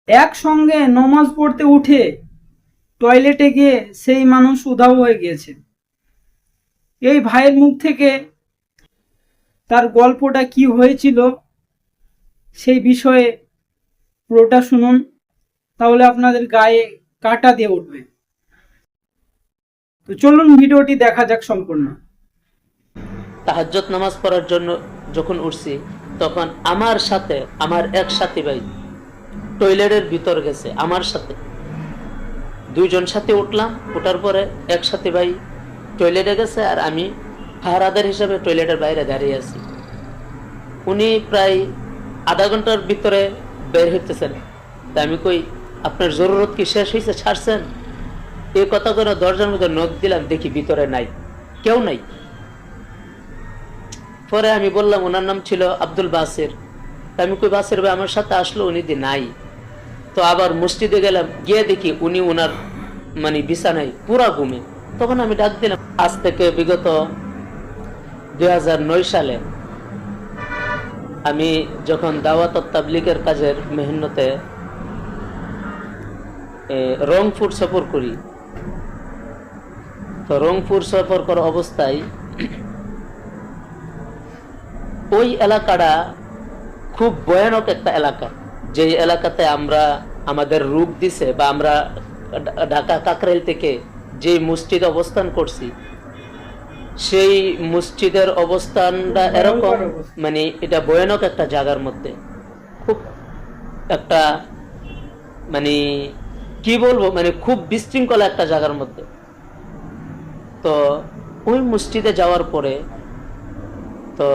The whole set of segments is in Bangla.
একসঙ্গে নমাজ পড়তে উঠে টয়লেটে গিয়ে সেই মানুষ উধাও হয়ে গিয়েছে। এই ভাইয়ের মুখ থেকে তার গল্পটা কি হয়েছিল সেই বিষয়ে পুরোটা শুনুন, তাহলে আপনাদের গায়ে কাঁটা দিয়ে উঠবে। তো চলুন ভিডিওটি দেখা যাক সম্পূর্ণ। তাহাজ্জুদ নামাজ পড়ার জন্য যখন উঠছি তখন আমার সাথে আমার এক সাথী ভাই টয়লেটের ভিতর গেছে। আমার সাথে দুইজন সাথে উঠলাম, ওঠার পরে এক সাথী ভাই টয়লেটে গেছে আর আমি পাহারাদার হিসাবে টয়লেটের বাইরে দাঁড়িয়ে আছি। উনি প্রায় আধা ঘন্টার ভিতরে বের হইতেছেন। তা আমি কই, আপনার জরুরত কি শেষ হয়েছে, ছাড়ছেন? এই কথা করে দরজার মধ্যে নখ দিলাম, দেখি ভিতরে নাই, কেউ নাই। পরে আমি বললাম, ওনার নাম ছিল আব্দুল বাসির। আমি কই, বাসির ভাই আমার সাথে আসলো, উনি দি নাই। তো আবার মসজিদে গেলাম, গিয়ে দেখি উনি ওনার বিছানায় পুরা ঘুমে। তখন আমি ডাক দিলাম। আজ থেকে বিগত 2009 সালে আমি যখন দাওয়াত ও তাবলীগের কাজের মেহনতে রংপুর সফর করি, তো রংপুর সফর করা অবস্থায় ওই এলাকাটা খুব ভয়ানক একটা এলাকা। যে এলাকাতে আমরা আমাদের রূপ দিছে, বা আমরা ঢাকা কাকরাইল থেকে যে মসজিদে অবস্থান করছি, সেই মসজিদের অবস্থানটা এরকম, এটা ভয়ানক একটা জায়গার মধ্যে, খুব একটা কি বলবো, খুব বিশৃঙ্খল একটা জায়গার মধ্যে। তো ওই মসজিদে যাওয়ার পরে তো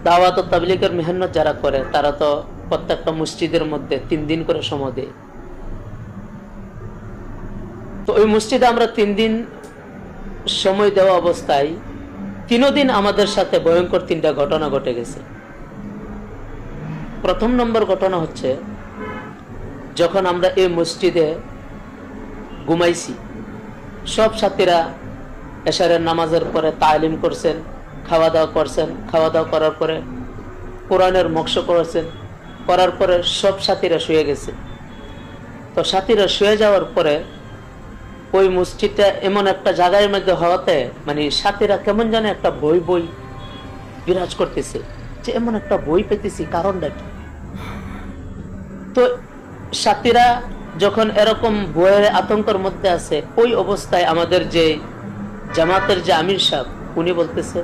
দাওয়াত ও তাবলীগের মেহনত যারা করে তারা তো প্রত্যেকটা মসজিদের মধ্যে 3 দিন করে সময় দেয়। তো ওই মসজিদে আমরা 3 দিন সময় দেওয়া অবস্থায় 3 দিন আমাদের সাথে ভয়ঙ্কর 3টা ঘটনা ঘটে গেছে। প্রথম নম্বর ঘটনা হচ্ছে, যখন আমরা এই মসজিদে ঘুমাইছি, সব সাথীরা এশারের নামাজের পরে তালিম করছেন, খাওয়া দাওয়া করছেন। খাওয়া দাওয়া করার পরে কোরআনের মক্স করেছেন, করার পরে সব সাথীরা শুয়ে গেছে। তো সাথীরা শুয়ে যাওয়ার পরে ওই মসজিদটা এমন একটা জায়গার মধ্যে হওয়াতে সাথীরা কেমন জানে একটা বই বই বিরাজ করতেছে, যে এমন একটা বই পেতেছি, কারণটা কি? তো সাথীরা যখন এরকম বইয়ের আতঙ্কের মধ্যে আছে, ওই অবস্থায় আমাদের যে জামাতের যে আমির সাহেব, উনি বলতেছে,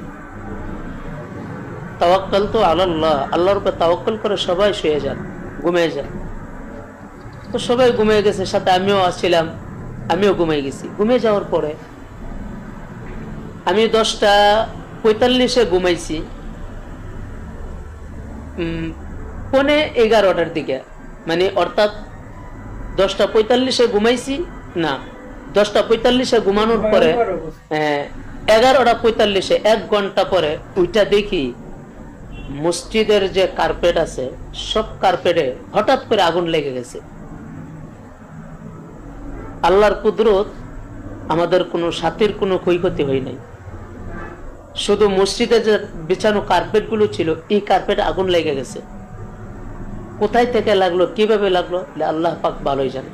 তাওয়াক্কাল তো আল্লাহ, আল্লাহর উপর তাওয়াক্কাল করে সবাই শুয়ে যান, ঘুমিয়ে যান। তো সবাই ঘুমিয়ে গেছে, সাথে আমিও আসছিলাম, আমিও ঘুমিয়ে গেছি। ঘুমিয়ে যাওয়ার পরে আমি 10:45 ঘুমাইছি, 11:45 দিকে, অর্থাৎ 10:45 ঘুমাইছি না, 10:45 ঘুমানোর পরে 11:45, 1 ঘন্টা পরে ওইটা দেখি মসজিদের যে কার্পেট আছে, সব কার্পেটে হঠাৎ করে আগুন লেগে গেছে। আল্লাহর কুদরত, আমাদের কোনো সাথীর কোনো ক্ষয়ক্ষতি হয় নাই, শুধু মসজিদে যে বিছানো কার্পেট গুলো ছিল, এই কার্পেটে আগুন লেগে গেছে। কোথায় থেকে লাগলো, কিভাবে লাগলো, আল্লাহ পাক ভালোই জানে।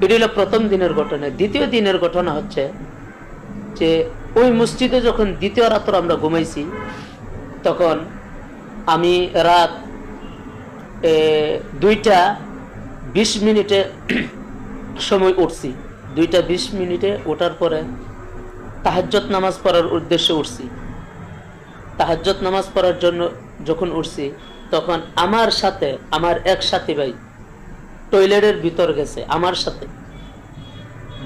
এটি হলো প্রথম দিনের ঘটনা। দ্বিতীয় দিনের ঘটনা হচ্ছে যে, ওই মসজিদে যখন দ্বিতীয় রাত্র আমরা ঘুমাইছি, তখন আমি রাত 2:20 সময় উঠছি। 2:20 ওঠার পরে তাহাজ্জুদ নামাজ পড়ার উদ্দেশ্যে উঠছি। তাহাজ্জুদ নামাজ পড়ার জন্য যখন উঠছি, তখন আমার সাথে আমার এক সাথী ভাই টয়লেটের ভিতর গেছে। আমার সাথে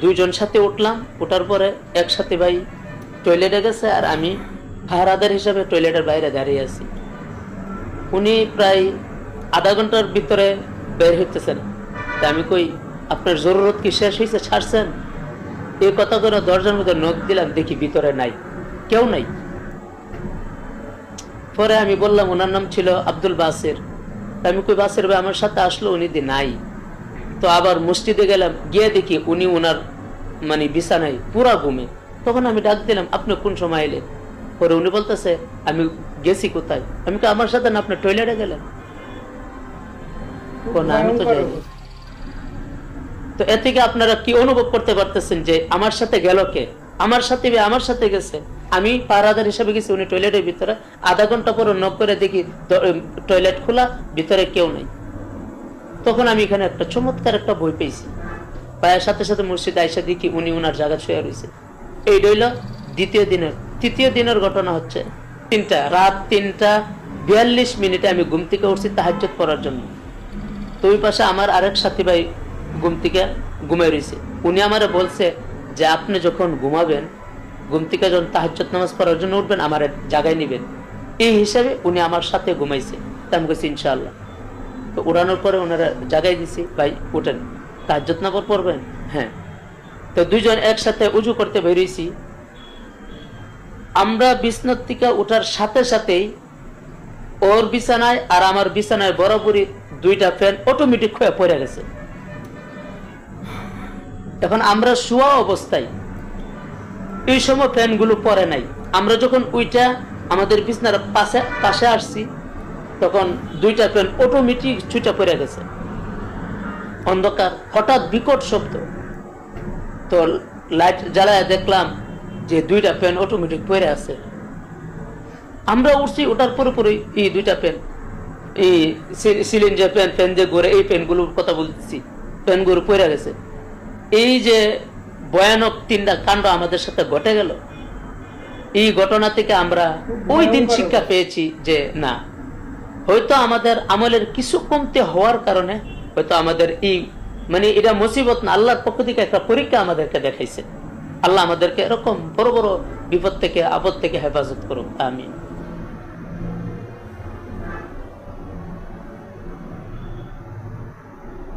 দুইজন সাথে উঠলাম, ওঠার পরে এক সাথী ভাই টয়লেটে গেছে আর আমি পাহারাদার হিসাবে টয়লেটের বাইরে দাঁড়িয়ে আছি। উনি প্রায় আধা ঘন্টার ভিতরে বের হইতেছেন। তা আমি কই, আপনার জরুরত কি শেষ হয়েছে, ছাড়ছেন? এই কথা করে দরজার মধ্যে নখ দিলাম, দেখি ভিতরে নাই, কেউ নাই। পরে আমি বললাম, ওনার নাম ছিল আব্দুল বাসির। আমি কই, বাসির ভাই আমার সাথে আসলো, উনি দি নাই। তো আবার মসজিদে গেলাম, গিয়ে দেখি উনি ওনার বিছানায় পুরা ঘুমে। তখন আমি ডাক দিলাম, আপনি কোন সময় এলেন? পরে উনি বলতেছে, আমি গেছি কোথায়? আমি কি, আমার সাথে না, আপনি টয়লেটে গেলেন। না আমি তো যাইনি। তো এ থেকে আপনারা কি অনুভব করতে পারতেছেন যে আমার সাথে গেল কে? আমার সাথে গেছে, আমি পাহারাদার হিসেবে গেছি, উনি টয়লেটের ভিতরে। আধা ঘন্টা পরে নক করে দেখি টয়লেট খোলা, ভিতরে কেউ নাই। তখন আমি এখানে একটা চমৎকার একটা বই পেয়েছি, পায়ের সাথে সাথে মসজিদে আইসা দেখি উনি ওনার জায়গা শুয়ে রয়েছে। এই রইল তৃতীয় দিনের ঘটনা হচ্ছে রাত 3:42 আমি ঘুম থেকে উঠছি তাহাজ্জুদ পড়ার জন্য। তো ওই পাশে আমার আরেক সাথী ভাই ঘুম থেকে ঘুমাই রয়েছে। উনি আমারে বলছে যে আপনি যখন ঘুমাবেন, ঘুম থেকে যখন তাহাজ্জুদ নামাজ পড়ার জন্য উঠবেন, আমার জায়গায় নিবেন। এই হিসাবে উনি আমার সাথে ঘুমাইছে। তা আমি বলছি ইনশাআল্লাহ। তো উড়ানোর পরে ওনারা জায়গায় দিছি, ভাই উঠেন, তাহাজ্জুদ নামাজ পড়বেন। হ্যাঁ। তো দুইজন একসাথে উজু করতে বেরিয়েছি। আমরা বিছানার থেকে উঠার সাথে সাথেই ওর বিছানায় আর আমার বিছানায় বরাবরই দুইটা ফ্যান অটোমেটিক হয়ে পড়ে গেছে। এখন আমরা শোয়া অবস্থায় এই সময় ফ্যানগুলো পরে নাই। আমরা যখন ওইটা আমাদের বিছানার পাশে আসছি, তখন দুইটা ফ্যান অটোমেটিক ছুটে পড়ে গেছে। অন্ধকার, হঠাৎ বিকট শব্দ। তো লাইট জ্বালায় দেখলাম যে দুইটা ফ্যান অটোমেটিক পড়ে আছে। আমরা উঠছি, ওঠার পরে পরে এই দুইটা ফ্যান, এই সিলিং যে ফ্যান যে ঘুরে, এই ফ্যানগুলোর কথা বলতেছি, ফ্যানগুলো পড়ে গেছে। এই যে ভয়ানক 3টা কাণ্ড আমাদের সাথে ঘটে গেল, এই ঘটনা থেকে আমরা ওই দিন শিক্ষা পেয়েছি যে না, হয়তো আমাদের আমলের কিছু কমতে হওয়ার কারণে হয়তো আমাদের এই এটা মুসিবত না, আল্লাহর পক্ষ থেকে একটা পরীক্ষা আমাদেরকে দেখাইছে। আল্লাহ আমাদেরকে এরকম বড় বড় বিপদ থেকে, আপদ থেকে হেফাজত করুক। আমিন।